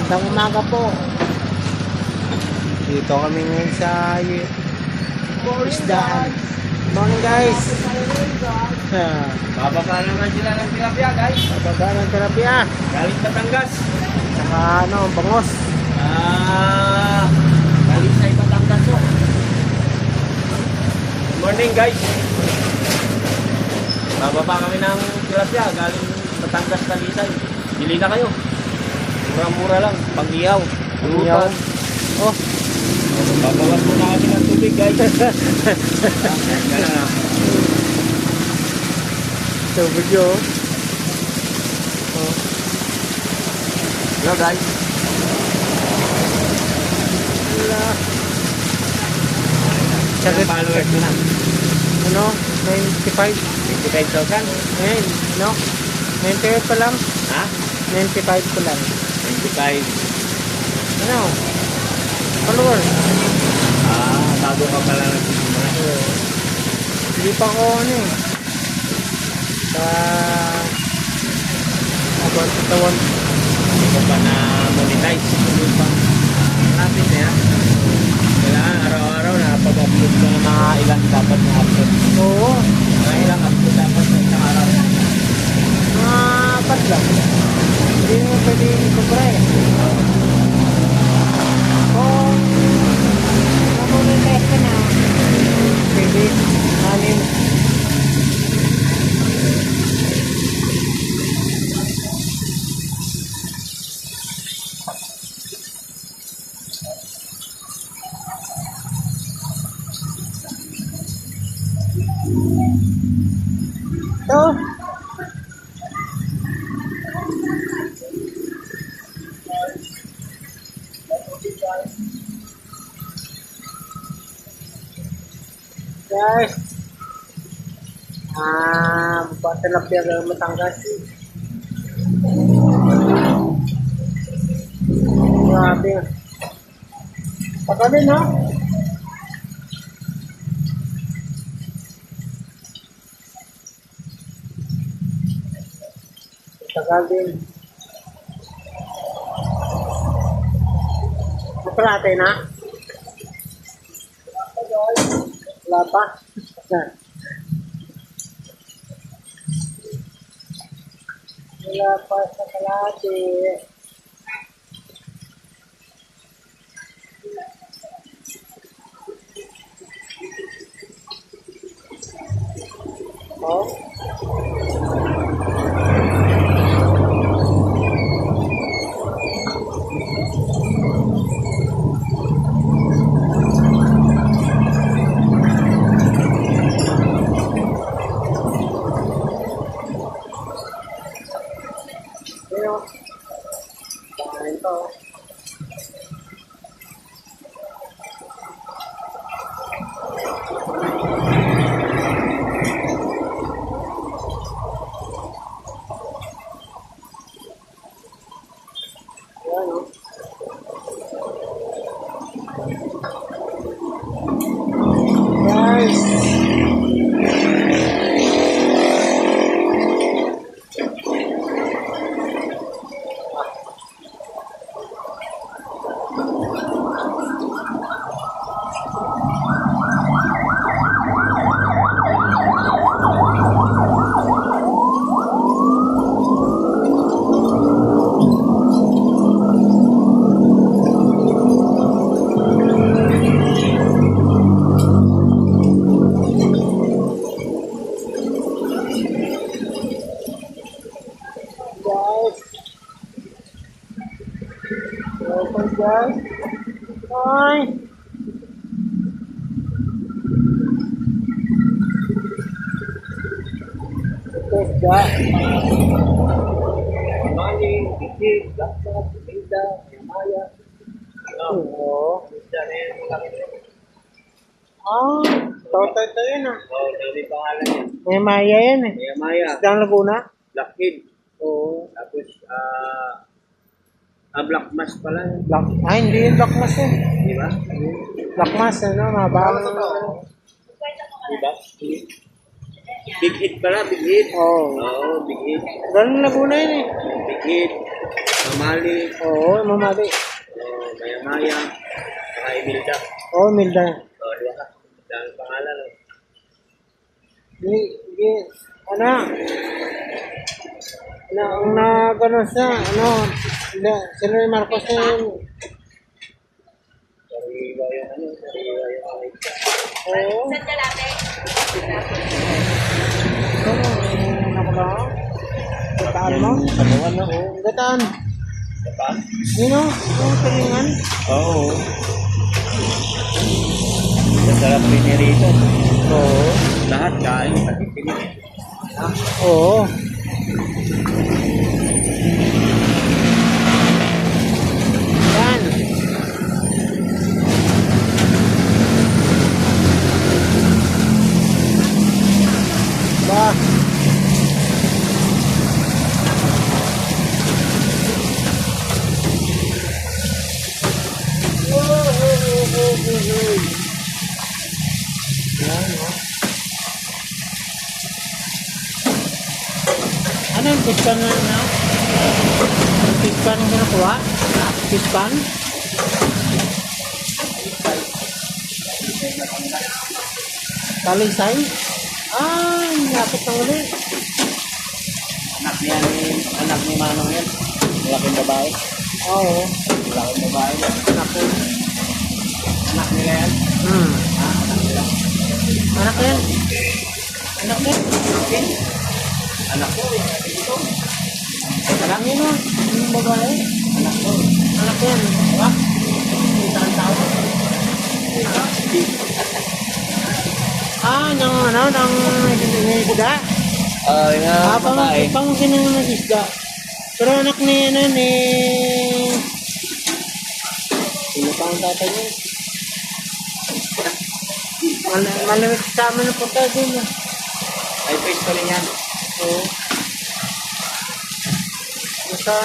Magandang umaga po. Dito kami ngayon sa isdaan. Morning guys. Bababa naman sila ng tilapia, guys. Bababa ng terapya. Galing Batangas. Saka bangos. Galing sa Batangas po. Good morning, guys. Bababa kami ng tilapia. Galing Batangas, Talisay. Bili na kayo. Mura-mura lang. Pang-ihaw. Ihaw. Oh. Babawas muna kami ng tubig, guys. Ganun na. Tubig yun. Oh. Hello, guys. Wala. Ilang followers mo na? Ano? 95. 25,000? Ngayon, ano? 98 pa lang. Ha? 95 pa lang. 25. Ano? Followers. Bago ka pala nagsisimula. Hindi pa ako sa about tawan. Hindi ko pa na-monetize. Hindi pa. Lapit na yan. Kailangan araw-araw nakapag-upload ka ng mga ilang dapat na upload. Oo. Mga ilang upload dapat sa isang araw. Mga apat lang. Hindi mo pwede sobra eh. Kung namonetize ka na, pwede anim. Ito. Guys, buat tilapia ng Batangas. Grabe. Pagkabi, no? Tagal din. Matrate na? Wala pa. Wala pa sa kalate. Oh. Kain to. Ayan, no? Guys. Welcome guys. Hi. Tesda. Money, Bigig, Laptop, Linda, Maya. Oo. Linda na yan, malaki na yan. Total to yun ah. Oo, dami pangalan yan. May Maya yan eh. Maya. Isdang Laguna. Blackhead. Oo. Tapos, Black Mass pala. Hindi yung Black Mass eh. Di ba? Black Mass, mabang. Di ba? Big hit pala, big hit. Oo. Oo, big hit. Ganun Laguna yun eh. Big hit. Mamali. Oo, mamali. Maya-maya. Saka Emilda. Oo, Milda. Oo, di ba? Dahil pangalan. Di, ano, ang gano'n siya, sila yung Marcos na yun. Sariwa yung ano, sariwa yung Emilda. Oo. Ano ba? Gataan mo? Katawan na. Oo, gataan. Kapan? Yun o, yung pilingan. Oo. Masarap rin rito. Oo. Lahat kain. Pati tingin. Oo. Yan. Ba. Yan, no? Ano yung pispan na? Yung pispan ang ginakuha? Pispan? Talisay? Ah, lapit ng ulit. Anak ni Manong yan. Malaking babae. Oo. Malaking babae. Naku. Anak nila yan. Anak nila. Anak yan. Anak yan. Anak ko. Ito. Anak yun o. Yung babae. Anak ko. Anak yan. Diba? Isang tao. Nang isda. Yung babae. Pangkin ng isda. Pero anak ni, sino pa ang tatay niya? Malamit sa amin na punta din. Ay, face ko rin yan. Oo. Sa